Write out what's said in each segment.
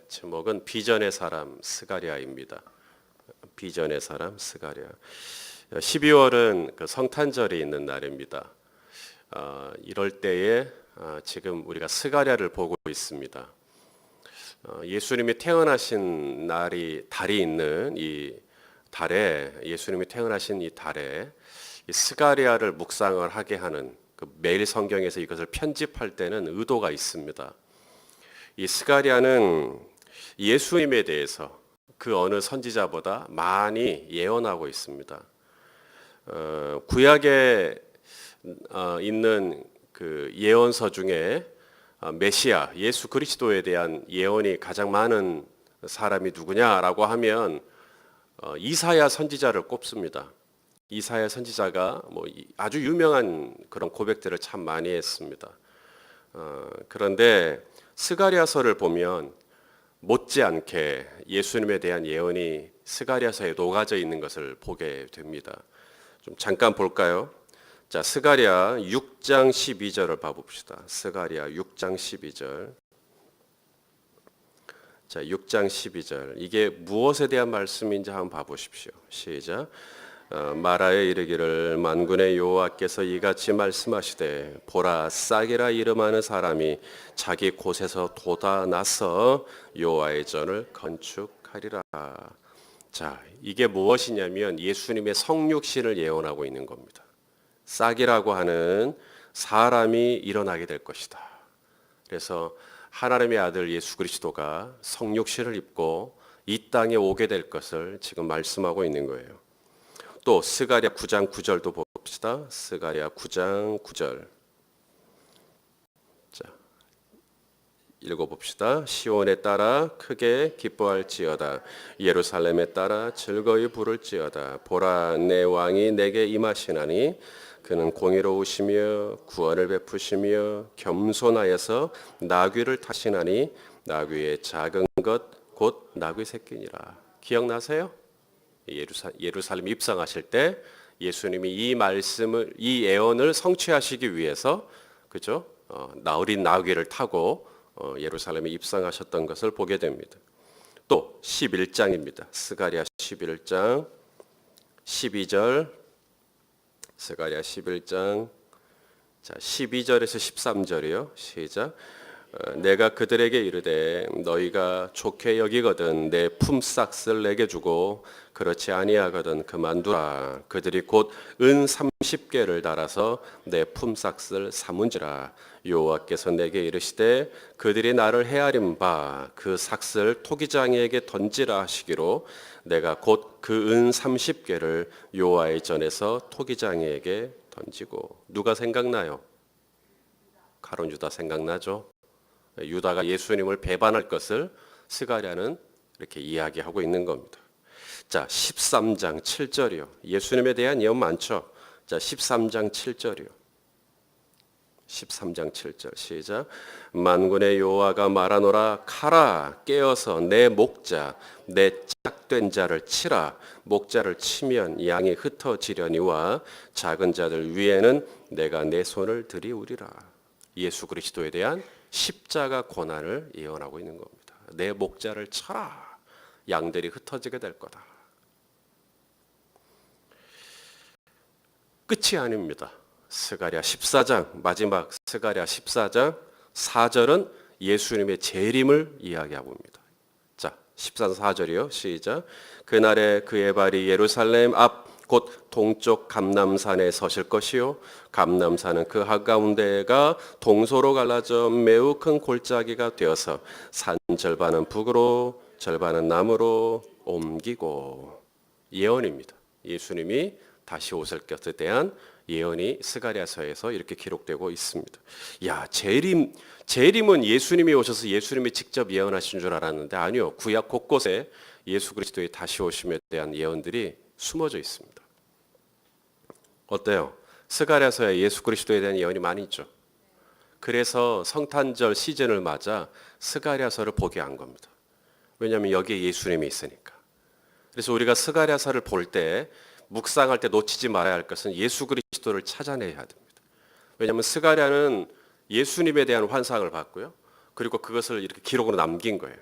제목은 비전의 사람 스가랴입니다. 비전의 사람 스가랴. 12월은 그 성탄절이 있는 날입니다. 이럴 때에 지금 우리가 스가랴를 보고 있습니다. 예수님이 태어나신 달이 있는 이 달에, 예수님이 태어나신 이 달에 이 스가랴를 묵상을 하게 하는, 매일 성경에서 이것을 편집할 때는 의도가 있습니다. 이 스가랴는 예수님에 대해서 그 어느 선지자보다 많이 예언하고 있습니다. 구약에 있는 그 예언서 중에 메시아 예수 그리스도에 대한 예언이 가장 많은 사람이 누구냐라고 하면 이사야 선지자를 꼽습니다. 이사야 선지자가 아주 유명한 그런 고백들을 참 많이 했습니다. 그런데 스가랴서를 보면 못지않게 예수님에 대한 예언이 스가랴서에 녹아져 있는 것을 보게 됩니다. 좀 잠깐 볼까요? 자, 스가랴 6장 12절을 봐봅시다. 스가랴 6장 12절. 자, 6장 12절. 이게 무엇에 대한 말씀인지 한번 봐보십시오. 시작. 마라에 이르기를 만군의 여호와께서 이같이 말씀하시되 보라 싹이라 이름하는 사람이 자기 곳에서 돋아나서 여호와의 전을 건축하리라. 자, 이게 무엇이냐면 예수님의 성육신을 예언하고 있는 겁니다. 싹이라고 하는 사람이 일어나게 될 것이다. 그래서 하나님의 아들 예수 그리스도가 성육신을 입고 이 땅에 오게 될 것을 지금 말씀하고 있는 거예요. 또 스가랴 9장 9절도 봅시다. 스가랴 9장 9절. 자, 읽어봅시다. 시온에 따라 크게 기뻐할지어다. 예루살렘에 따라 즐거이 부를지어다. 보라 내 왕이 내게 임하시나니 그는 공의로우시며 구원을 베푸시며 겸손하여서 나귀를 타시나니 나귀의 작은 것 곧 나귀 새끼니라. 기억나세요? 예루살렘 입성하실 때 예수님이 이 예언을 성취하시기 위해서 그죠? 어린 나귀를 타고 예루살렘에 입성하셨던 것을 보게 됩니다. 또 11장입니다. 스가랴 11장 12절. 스가랴 11장 자 12절에서 13절이요. 시작. 내가 그들에게 이르되 너희가 좋게 여기거든 내 품삯을 내게 주고 그렇지 아니하거든 그만두라. 그들이 곧 은 30개를 달아서 내 품삯을 삼은지라. 여호와께서 내게 이르시되 그들이 나를 헤아린 바 그 삭을 토기장이에게 던지라 하시기로 내가 곧 그 은 30개를 여호와의 전에서 토기장이에게 던지고. 누가 생각나요? 가룟 유다 생각나죠? 유다가 예수님을 배반할 것을 스가랴는 이렇게 이야기하고 있는 겁니다. 자, 13장 7절이요. 예수님에 대한 예언 많죠? 자, 13장 7절이요. 13장 7절 시작. 만군의 여호와가 말하노라 카라 깨어서 내 목자 내 짝된 자를 치라. 목자를 치면 양이 흩어지려니와 작은 자들 위에는 내가 내 손을 들이우리라. 예수 그리스도에 대한 십자가 고난을 예언하고 있는 겁니다. 내 목자를 쳐라. 양들이 흩어지게 될 거다. 끝이 아닙니다. 스가랴 14장 마지막 스가랴 14장 4절은 예수님의 재림을 이야기하고 있습니다. 자, 14장 4절이요. 시작. 그날에 그의 발이 예루살렘 앞 곧 동쪽 감람산에 서실 것이요 감람산은 그 한가운데가 동서로 갈라져 매우 큰 골짜기가 되어서 산 절반은 북으로 절반은 남으로 옮기고. 예언입니다. 예수님이 다시 오실 것에 대한 예언이 스가랴서에서 이렇게 기록되고 있습니다. 야, 재림은 예수님이 오셔서 예수님이 직접 예언하신 줄 알았는데 아니요. 구약 곳곳에 예수 그리스도의 다시 오심에 대한 예언들이 숨어져 있습니다. 어때요? 스가랴서에 예수 그리스도에 대한 예언이 많이 있죠. 그래서 성탄절 시즌을 맞아 스가랴서를 보게 한 겁니다. 왜냐하면 여기에 예수님이 있으니까. 그래서 우리가 스가랴서를 볼 때 묵상할 때 놓치지 말아야 할 것은 예수 그리스도를 찾아내야 됩니다. 왜냐하면 스가랴는 예수님에 대한 환상을 봤고요. 그리고 그것을 이렇게 기록으로 남긴 거예요.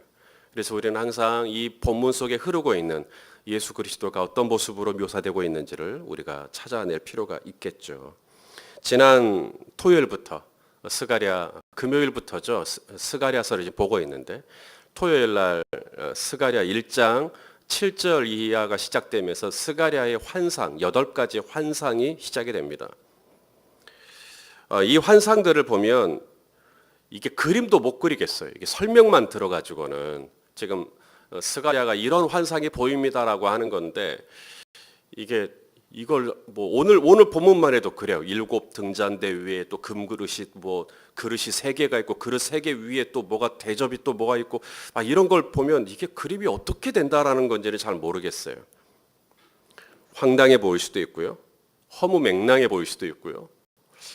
그래서 우리는 항상 이 본문 속에 흐르고 있는 예수 그리스도가 어떤 모습으로 묘사되고 있는지를 우리가 찾아낼 필요가 있겠죠. 지난 토요일부터 금요일부터죠. 스가랴서를 이제 보고 있는데 토요일 날 스가랴 1장 7절 이하가 시작되면서 스가랴의 환상, 8가지 환상이 시작이 됩니다. 이 환상들을 보면 이게 그림도 못 그리겠어요. 이게 설명만 들어가지고는 지금 스가랴가 이런 환상이 보입니다라고 하는 건데 이걸 뭐 오늘 본문만 해도 그래요. 7 등잔대 위에 또 금그릇이 뭐 그릇이 3개가 있고 그릇 3개 위에 또 뭐가 대접이 또 뭐가 있고 이런 걸 보면 이게 그림이 어떻게 된다라는 건지를 잘 모르겠어요. 황당해 보일 수도 있고요. 허무맹랑해 보일 수도 있고요.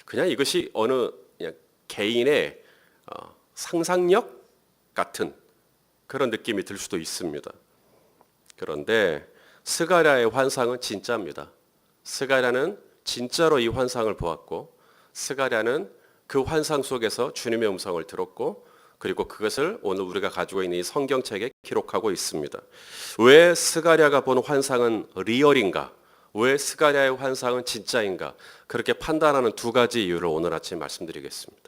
그냥 이것이 어느 그냥 개인의 상상력 같은 그런 느낌이 들 수도 있습니다. 그런데 스가랴의 환상은 진짜입니다. 스가랴는 진짜로 이 환상을 보았고 스가랴는 그 환상 속에서 주님의 음성을 들었고 그리고 그것을 오늘 우리가 가지고 있는 이 성경책에 기록하고 있습니다. 왜 스가랴가 본 환상은 리얼인가? 왜 스가랴의 환상은 진짜인가? 그렇게 판단하는 2가지 이유를 오늘 아침 말씀드리겠습니다.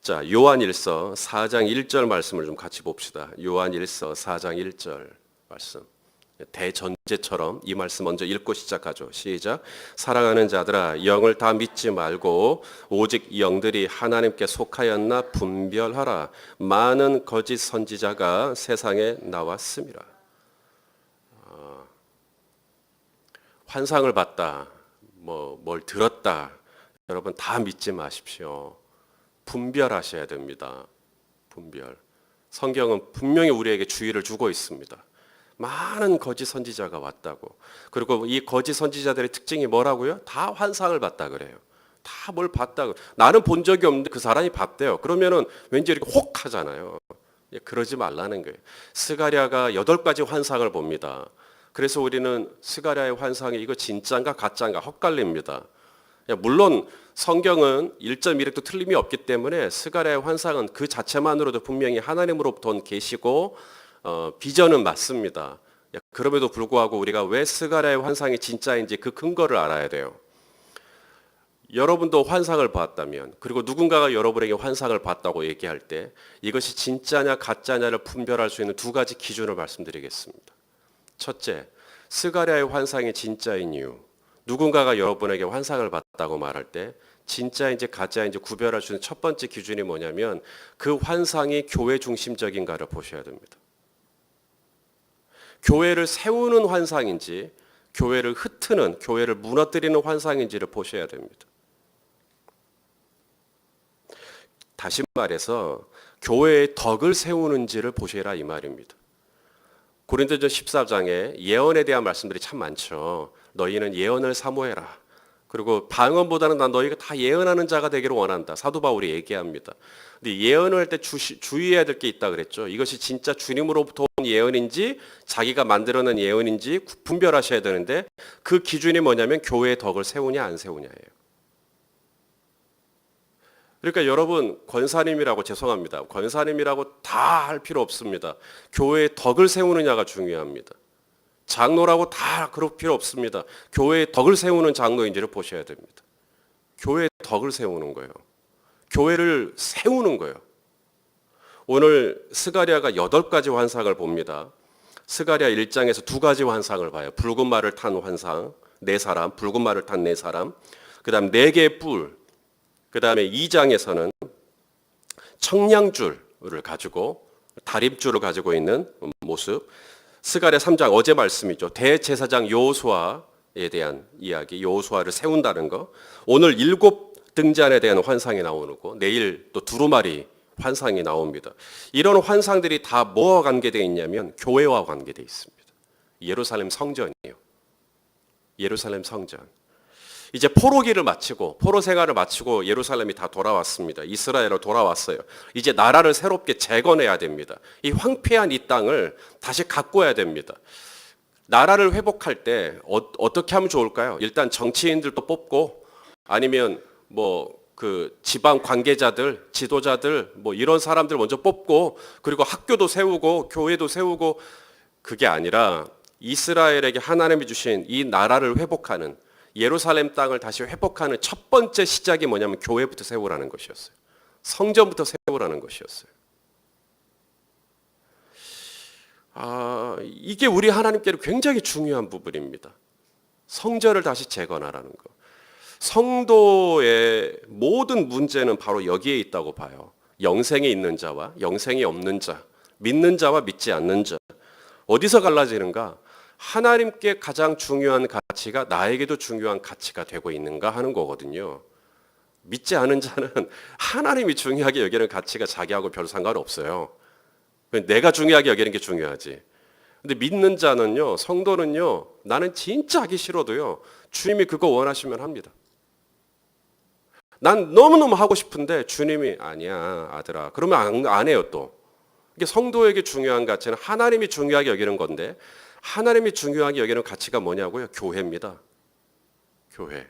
자, 요한일서 4장 1절 말씀을 좀 같이 봅시다. 요한일서 4장 1절 말씀. 대전제처럼 이 말씀 먼저 읽고 시작하죠. 시작. 사랑하는 자들아, 영을 다 믿지 말고 오직 영들이 하나님께 속하였나 분별하라. 많은 거짓 선지자가 세상에 나왔습니다. 환상을 봤다, 뭘 들었다, 여러분 다 믿지 마십시오. 분별하셔야 됩니다. 분별. 성경은 분명히 우리에게 주의를 주고 있습니다. 많은 거짓 선지자가 왔다고. 그리고 이 거짓 선지자들의 특징이 뭐라고요? 다 환상을 봤다 그래요. 다 뭘 봤다. 나는 본 적이 없는데 그 사람이 봤대요. 그러면은 왠지 이렇게 혹 하잖아요. 그러지 말라는 거예요. 스가랴가 8가지 환상을 봅니다. 그래서 우리는 스가랴의 환상이 이거 진짜인가 가짜인가 헛갈립니다. 물론 성경은 1.1획도 틀림이 없기 때문에 스가랴의 환상은 그 자체만으로도 분명히 하나님으로부터 온 계시고 비전은 맞습니다. 그럼에도 불구하고 우리가 왜 스가랴의 환상이 진짜인지 그 근거를 알아야 돼요. 여러분도 환상을 봤다면 그리고 누군가가 여러분에게 환상을 봤다고 얘기할 때 이것이 진짜냐 가짜냐를 분별할 수 있는 2가지 기준을 말씀드리겠습니다. 첫째, 스가랴의 환상이 진짜인 이유. 누군가가 여러분에게 환상을 봤다고 말할 때 진짜인지 가짜인지 구별할 수 있는 첫 번째 기준이 뭐냐면 그 환상이 교회 중심적인가를 보셔야 됩니다. 교회를 세우는 환상인지 교회를 흩트는, 교회를 무너뜨리는 환상인지를 보셔야 됩니다. 다시 말해서 교회의 덕을 세우는지를 보셔라 이 말입니다. 고린도전 14장에 예언에 대한 말씀들이 참 많죠. 너희는 예언을 사모해라. 그리고 방언보다는 난 너희가 다 예언하는 자가 되기를 원한다. 사도 바울이 얘기합니다. 근데 예언을 할 때 주의해야 될 게 있다 그랬죠. 이것이 진짜 주님으로부터 온 예언인지 자기가 만들어낸 예언인지 분별하셔야 되는데 그 기준이 뭐냐면 교회의 덕을 세우냐 안 세우냐예요. 그러니까 여러분 권사님이라고 죄송합니다. 권사님이라고 다 할 필요 없습니다. 교회의 덕을 세우느냐가 중요합니다. 장로라고 다 그럴 필요 없습니다. 교회의 덕을 세우는 장로인지를 보셔야 됩니다. 교회의 덕을 세우는 거예요. 교회를 세우는 거예요. 오늘 스가랴가 8가지 환상을 봅니다. 스가랴 1장에서 2가지 환상을 봐요. 붉은 말을 탄 환상, 4사람, 붉은 말을 탄 4사람. 그 다음 4개의 뿔. 그 다음에 2장에서는 청량줄을 가지고 다림줄을 가지고 있는 모습. 스가랴 3장 어제 말씀이죠. 대제사장 여호수아에 대한 이야기, 여호수아를 세운다는 거. 오늘 7 등잔에 대한 환상이 나오는 거. 내일 또 두루마리 환상이 나옵니다. 이런 환상들이 다 뭐와 관계되어 있냐면 교회와 관계되어 있습니다. 예루살렘 성전이에요. 예루살렘 성전. 이제 포로기를 마치고 포로 생활을 마치고 예루살렘이 다 돌아왔습니다. 이스라엘로 돌아왔어요. 이제 나라를 새롭게 재건해야 됩니다. 이 황폐한 이 땅을 다시 가꿔야 됩니다. 나라를 회복할 때 어떻게 하면 좋을까요? 일단 정치인들도 뽑고 아니면 그 지방 관계자들, 지도자들 뭐 이런 사람들 먼저 뽑고 그리고 학교도 세우고 교회도 세우고 그게 아니라 이스라엘에게 하나님이 주신 이 나라를 회복하는 예루살렘 땅을 다시 회복하는 첫 번째 시작이 뭐냐면 교회부터 세우라는 것이었어요. 성전부터 세우라는 것이었어요. 이게 우리 하나님께는 굉장히 중요한 부분입니다. 성전을 다시 재건하라는 거. 성도의 모든 문제는 바로 여기에 있다고 봐요. 영생이 있는 자와 영생이 없는 자, 믿는 자와 믿지 않는 자. 어디서 갈라지는가? 하나님께 가장 중요한 가치가 나에게도 중요한 가치가 되고 있는가 하는 거거든요. 믿지 않은 자는 하나님이 중요하게 여기는 가치가 자기하고 별 상관없어요. 내가 중요하게 여기는 게 중요하지. 근데 믿는 자는요, 성도는요, 나는 진짜 하기 싫어도요, 주님이 그거 원하시면 합니다. 난 너무너무 하고 싶은데 주님이 아니야, 아들아. 그러면 안 해요, 또. 이게 성도에게 중요한 가치는 하나님이 중요하게 여기는 건데, 하나님이 중요하게 여기는 가치가 뭐냐고요? 교회입니다. 교회.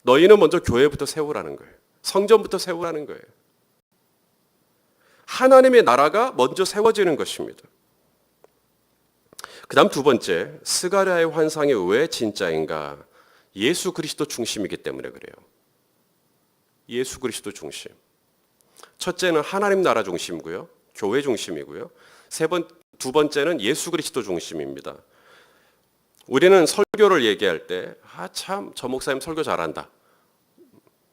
너희는 먼저 교회부터 세우라는 거예요. 성전부터 세우라는 거예요. 하나님의 나라가 먼저 세워지는 것입니다. 그 다음 두 번째, 스가랴의 환상이 왜 진짜인가? 예수 그리스도 중심이기 때문에 그래요. 예수 그리스도 중심. 첫째는 하나님 나라 중심이고요. 교회 중심이고요. 두 번째는 예수 그리스도 중심입니다. 우리는 설교를 얘기할 때, 참, 저 목사님 설교 잘한다.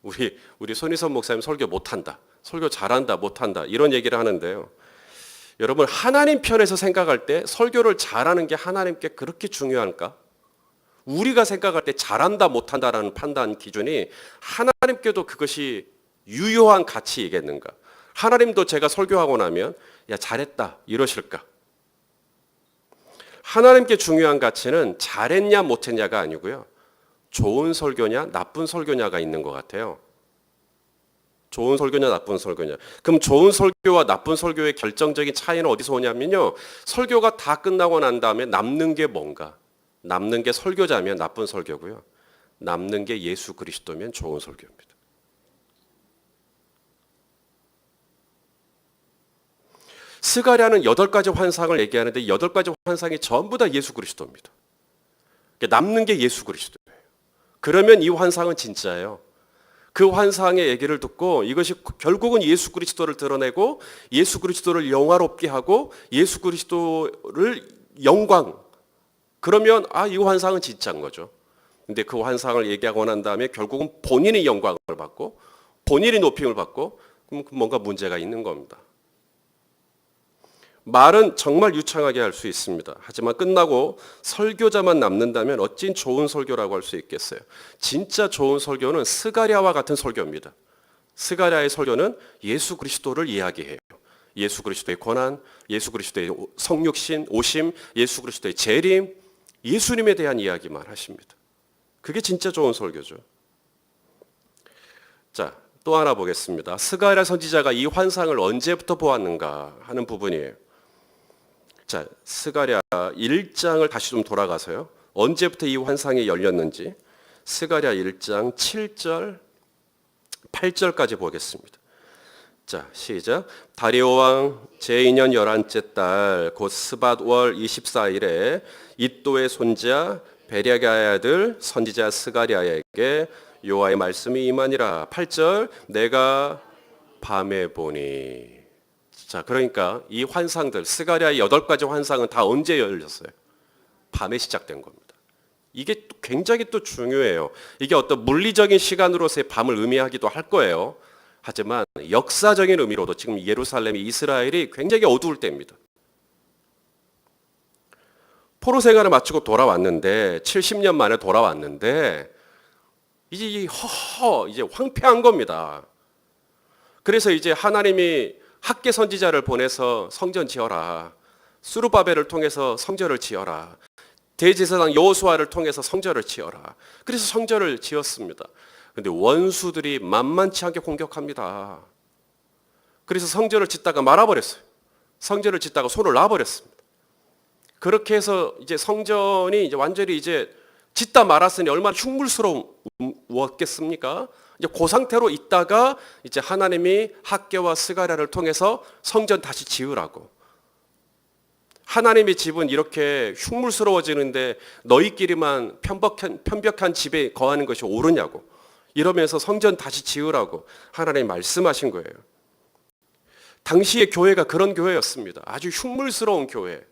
우리 손희선 목사님 설교 못한다. 설교 잘한다, 못한다. 이런 얘기를 하는데요. 여러분, 하나님 편에서 생각할 때 설교를 잘하는 게 하나님께 그렇게 중요할까? 우리가 생각할 때 잘한다, 못한다라는 판단 기준이 하나님께도 그것이 유효한 가치이겠는가? 하나님도 제가 설교하고 나면, 야, 잘했다, 이러실까? 하나님께 중요한 가치는 잘했냐, 못했냐가 아니고요. 좋은 설교냐, 나쁜 설교냐가 있는 것 같아요. 좋은 설교냐, 나쁜 설교냐. 그럼 좋은 설교와 나쁜 설교의 결정적인 차이는 어디서 오냐면요. 설교가 다 끝나고 난 다음에 남는 게 뭔가? 남는 게 설교자면 나쁜 설교고요. 남는 게 예수 그리스도면 좋은 설교입니다. 스가랴는 8가지 환상을 얘기하는데 8가지 환상이 전부 다 예수 그리스도입니다. 남는 게 예수 그리스도예요. 그러면 이 환상은 진짜예요. 그 환상의 얘기를 듣고 이것이 결국은 예수 그리스도를 드러내고 예수 그리스도를 영화롭게 하고 예수 그리스도를 영광. 그러면 이 환상은 진짜인 거죠. 근데 그 환상을 얘기하고 난 다음에 결국은 본인이 영광을 받고 본인이 높임을 받고 그럼 뭔가 문제가 있는 겁니다. 말은 정말 유창하게 할 수 있습니다. 하지만 끝나고 설교자만 남는다면 어찌 좋은 설교라고 할 수 있겠어요. 진짜 좋은 설교는 스가랴와 같은 설교입니다. 스가랴의 설교는 예수 그리스도를 이야기해요. 예수 그리스도의 권한, 예수 그리스도의 성육신, 오심, 예수 그리스도의 재림, 예수님에 대한 이야기만 하십니다. 그게 진짜 좋은 설교죠. 자, 또 하나 보겠습니다. 스가랴 선지자가 이 환상을 언제부터 보았는가 하는 부분이에요. 자, 스가랴 1장을 다시 좀 돌아가서요. 언제부터 이 환상이 열렸는지 스가랴 1장 7절, 8절까지 보겠습니다. 자, 시작. 다리오 왕 제2년 11째 달 곧 스밧월 24일에 이또의 손자 베랴가의 아들 선지자 스가랴에게 여호와의 말씀이 임하니라. 8절. 내가 밤에 보니. 자, 그러니까 이 환상들, 스가랴의 8가지 환상은 다 언제 열렸어요? 밤에 시작된 겁니다. 이게 굉장히 또 중요해요. 이게 어떤 물리적인 시간으로서의 밤을 의미하기도 할 거예요. 하지만 역사적인 의미로도 지금 예루살렘이 이스라엘이 굉장히 어두울 때입니다. 포로 생활을 마치고 돌아왔는데 70년 만에 돌아왔는데 이제 이제 황폐한 겁니다. 그래서 이제 하나님이 학계 선지자를 보내서 성전 지어라. 수르바벨을 통해서 성전을 지어라. 대제사장 여호수아를 통해서 성전을 지어라. 그래서 성전을 지었습니다. 그런데 원수들이 만만치 않게 공격합니다. 그래서 성전을 짓다가 말아버렸어요. 성전을 짓다가 손을 놔버렸습니다. 그렇게 해서 이제 성전이 이제 완전히 이제 짓다 말았으니 얼마나 흉물스러웠겠습니까? 이제 그 상태로 있다가 이제 하나님이 학개와 스가랴를 통해서 성전 다시 지으라고. 하나님의 집은 이렇게 흉물스러워지는데 너희끼리만 편벽한 집에 거하는 것이 옳으냐고. 이러면서 성전 다시 지으라고 하나님이 말씀하신 거예요. 당시의 교회가 그런 교회였습니다. 아주 흉물스러운 교회.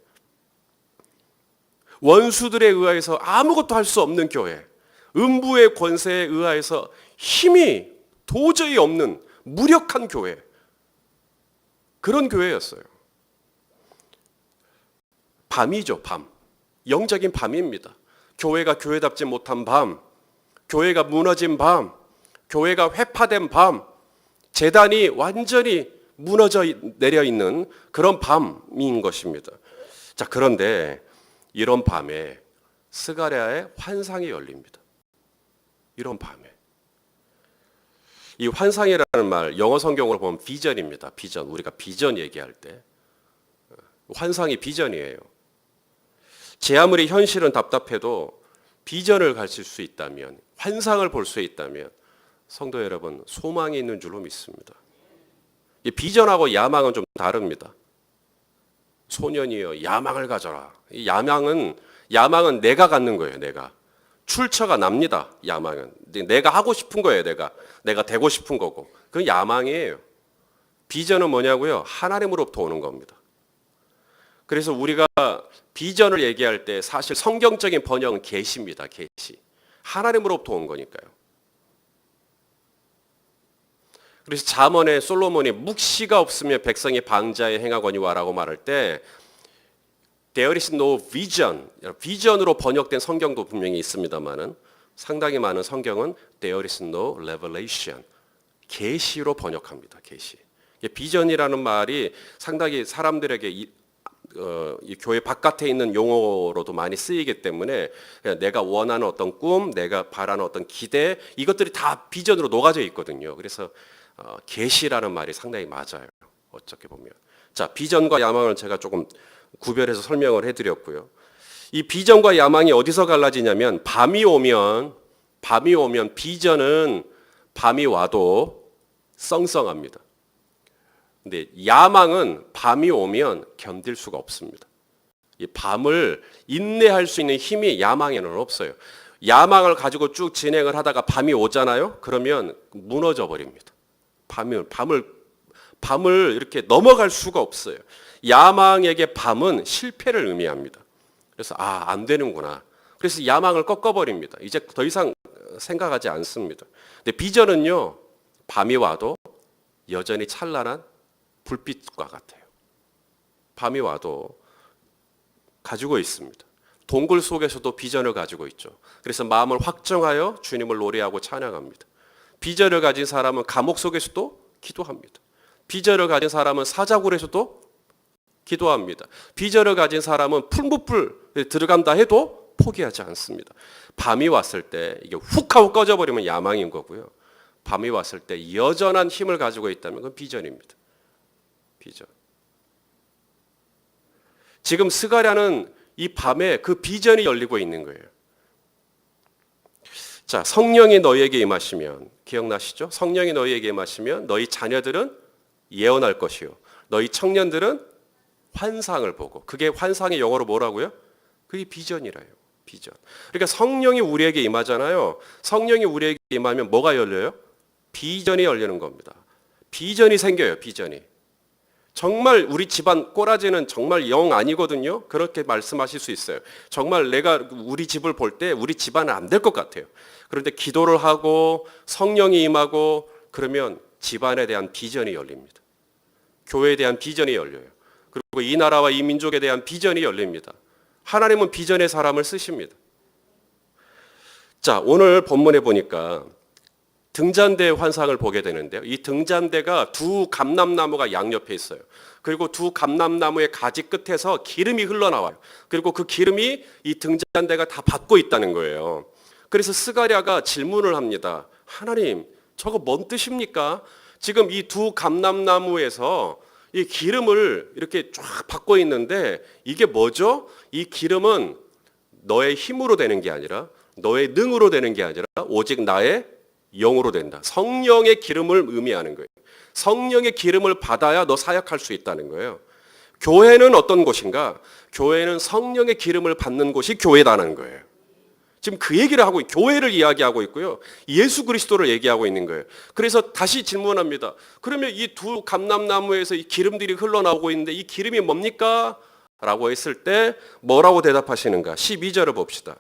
원수들에 의해서 아무것도 할 수 없는 교회. 음부의 권세에 의해서 힘이 도저히 없는 무력한 교회. 그런 교회였어요. 밤이죠, 밤. 영적인 밤입니다. 교회가 교회답지 못한 밤, 교회가 무너진 밤, 교회가 회파된 밤, 제단이 완전히 무너져 내려 있는 그런 밤인 것입니다. 자, 그런데 이런 밤에 스가랴의 환상이 열립니다. 이런 밤에. 이 환상이라는 말 영어 성경으로 보면 비전입니다. 비전. 우리가 비전 얘기할 때 환상이 비전이에요. 제 아무리 현실은 답답해도 비전을 가질 수 있다면, 환상을 볼 수 있다면 성도 여러분 소망이 있는 줄로 믿습니다. 이 비전하고 야망은 좀 다릅니다. 소년이여 야망을 가져라. 이 야망은 내가 갖는 거예요. 내가 출처가 납니다. 야망은 내가 하고 싶은 거예요. 내가 되고 싶은 거고. 그건 야망이에요. 비전은 뭐냐고요? 하나님으로부터 오는 겁니다. 그래서 우리가 비전을 얘기할 때 사실 성경적인 번역은 계시입니다. 계시. 하나님으로부터 온 거니까요. 그래서 잠언에 솔로몬이 묵시가 없으면 백성이 방자에 행하거니와라고 말할 때 There is no vision, 비전으로 번역된 성경도 분명히 있습니다만은 상당히 많은 성경은 There is no revelation, 계시로 번역합니다. 계시. 비전이라는 말이 상당히 사람들에게 이 교회 바깥에 있는 용어로도 많이 쓰이기 때문에 내가 원하는 어떤 꿈, 내가 바라는 어떤 기대, 이것들이 다 비전으로 녹아져 있거든요. 그래서 계시라는 말이 상당히 맞아요. 어떻게 보면. 자, 비전과 야망을 제가 조금 구별해서 설명을 해드렸고요. 이 비전과 야망이 어디서 갈라지냐면 밤이 오면 비전은 밤이 와도 썽썽합니다. 근데 야망은 밤이 오면 견딜 수가 없습니다. 이 밤을 인내할 수 있는 힘이 야망에는 없어요. 야망을 가지고 쭉 진행을 하다가 밤이 오잖아요. 그러면 무너져 버립니다. 밤을 이렇게 넘어갈 수가 없어요. 야망에게 밤은 실패를 의미합니다. 그래서 안 되는구나. 그래서 야망을 꺾어버립니다. 이제 더 이상 생각하지 않습니다. 근데 비전은요, 밤이 와도 여전히 찬란한 불빛과 같아요. 밤이 와도 가지고 있습니다. 동굴 속에서도 비전을 가지고 있죠. 그래서 마음을 확정하여 주님을 노래하고 찬양합니다. 비전을 가진 사람은 감옥 속에서도 기도합니다. 비전을 가진 사람은 사자굴에서도 기도합니다. 비전을 가진 사람은 풀무불 들어간다 해도 포기하지 않습니다. 밤이 왔을 때 이게 훅 하고 꺼져버리면 야망인 거고요. 밤이 왔을 때 여전한 힘을 가지고 있다면 그건 비전입니다. 비전. 지금 스가랴는 이 밤에 그 비전이 열리고 있는 거예요. 자, 성령이 너희에게 임하시면, 기억나시죠? 성령이 너희에게 임하시면 너희 자녀들은 예언할 것이요, 너희 청년들은 환상을 보고. 그게 환상의 영어로 뭐라고요? 그게 비전이라요. 비전. 그러니까 성령이 우리에게 임하잖아요. 성령이 우리에게 임하면 뭐가 열려요? 비전이 열리는 겁니다. 비전이 생겨요. 비전이. 정말 우리 집안 꼬라지는 정말 영 아니거든요. 그렇게 말씀하실 수 있어요. 정말 내가 우리 집을 볼 때 우리 집안은 안 될 것 같아요. 그런데 기도를 하고 성령이 임하고 그러면 집안에 대한 비전이 열립니다. 교회에 대한 비전이 열려요. 그리고 이 나라와 이 민족에 대한 비전이 열립니다. 하나님은 비전의 사람을 쓰십니다. 자, 오늘 본문에 보니까 등잔대의 환상을 보게 되는데요. 이 등잔대가 두 감람나무가 양옆에 있어요. 그리고 두 감람나무의 가지 끝에서 기름이 흘러나와요. 그리고 그 기름이 이 등잔대가 다 받고 있다는 거예요. 그래서 스가랴가 질문을 합니다. 하나님, 저거 뭔 뜻입니까? 지금 이 두 감람나무에서 이 기름을 이렇게 쫙 받고 있는데 이게 뭐죠? 이 기름은 너의 힘으로 되는 게 아니라, 너의 능으로 되는 게 아니라 오직 나의 영으로 된다. 성령의 기름을 의미하는 거예요. 성령의 기름을 받아야 너 사역할 수 있다는 거예요. 교회는 어떤 곳인가? 교회는 성령의 기름을 받는 곳이 교회다는 거예요. 지금 그 얘기를 하고 교회를 이야기하고 있고요. 예수 그리스도를 얘기하고 있는 거예요. 그래서 다시 질문합니다. 그러면 이 두 감람나무에서 이 기름들이 흘러나오고 있는데 이 기름이 뭡니까? 라고 했을 때 뭐라고 대답하시는가? 12절을 봅시다.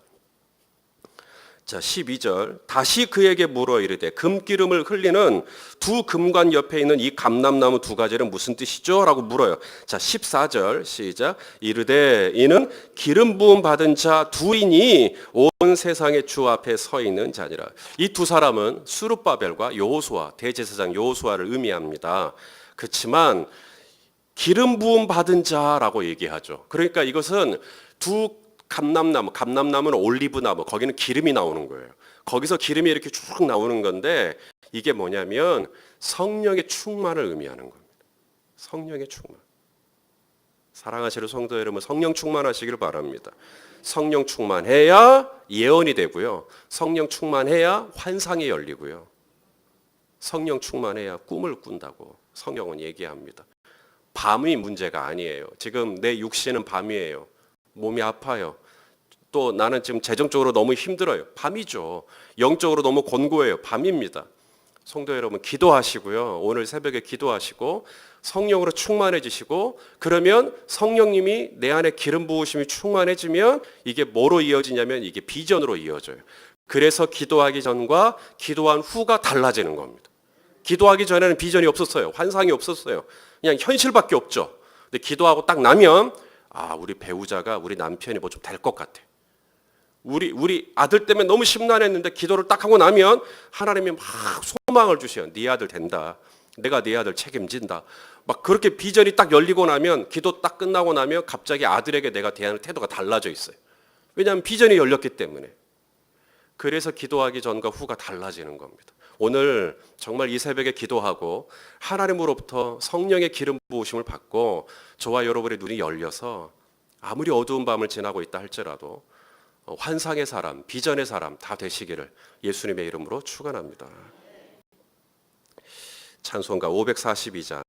자, 12절. 다시 그에게 물어 이르되 금기름을 흘리는 두 금관 옆에 있는 이 감람나무 두 가지는 무슨 뜻이죠? 라고 물어요. 자, 14절 시작. 이르되 이는 기름 부음 받은 자 둘이니 온 세상의 주 앞에 서 있는 자니라. 이 두 사람은 스룹바벨과 여호수아, 대제사장 여호수아를 의미합니다. 그렇지만 기름 부음 받은 자라고 얘기하죠. 그러니까 이것은 두 감람나무는 올리브나무, 거기는 기름이 나오는 거예요. 거기서 기름이 이렇게 쭉 나오는 건데 이게 뭐냐면 성령의 충만을 의미하는 겁니다. 성령의 충만. 사랑하시는 성도 여러분, 성령 충만하시기를 바랍니다. 성령 충만해야 예언이 되고요. 성령 충만해야 환상이 열리고요. 성령 충만해야 꿈을 꾼다고 성경은 얘기합니다. 밤이 문제가 아니에요. 지금 내 육신은 밤이에요. 몸이 아파요. 또 나는 지금 재정적으로 너무 힘들어요. 밤이죠. 영적으로 너무 곤고해요. 밤입니다. 성도 여러분 기도하시고요. 오늘 새벽에 기도하시고 성령으로 충만해지시고 그러면 성령님이 내 안에 기름 부으심이 충만해지면 이게 뭐로 이어지냐면 이게 비전으로 이어져요. 그래서 기도하기 전과 기도한 후가 달라지는 겁니다. 기도하기 전에는 비전이 없었어요. 환상이 없었어요. 그냥 현실밖에 없죠. 근데 기도하고 딱 나면 우리 배우자가 우리 남편이 뭐 좀 될 것 같아. 우리 아들 때문에 너무 심란했는데 기도를 딱 하고 나면 하나님이 막 소망을 주셔요. 네 아들 된다. 내가 네 아들 책임진다. 막 그렇게 비전이 딱 열리고 나면 기도 딱 끝나고 나면 갑자기 아들에게 내가 대하는 태도가 달라져 있어요. 왜냐하면 비전이 열렸기 때문에. 그래서 기도하기 전과 후가 달라지는 겁니다. 오늘 정말 이 새벽에 기도하고 하나님으로부터 성령의 기름 부으심을 받고 저와 여러분의 눈이 열려서 아무리 어두운 밤을 지나고 있다 할지라도 환상의 사람, 비전의 사람 다 되시기를 예수님의 이름으로 축원합니다. 찬송가 542장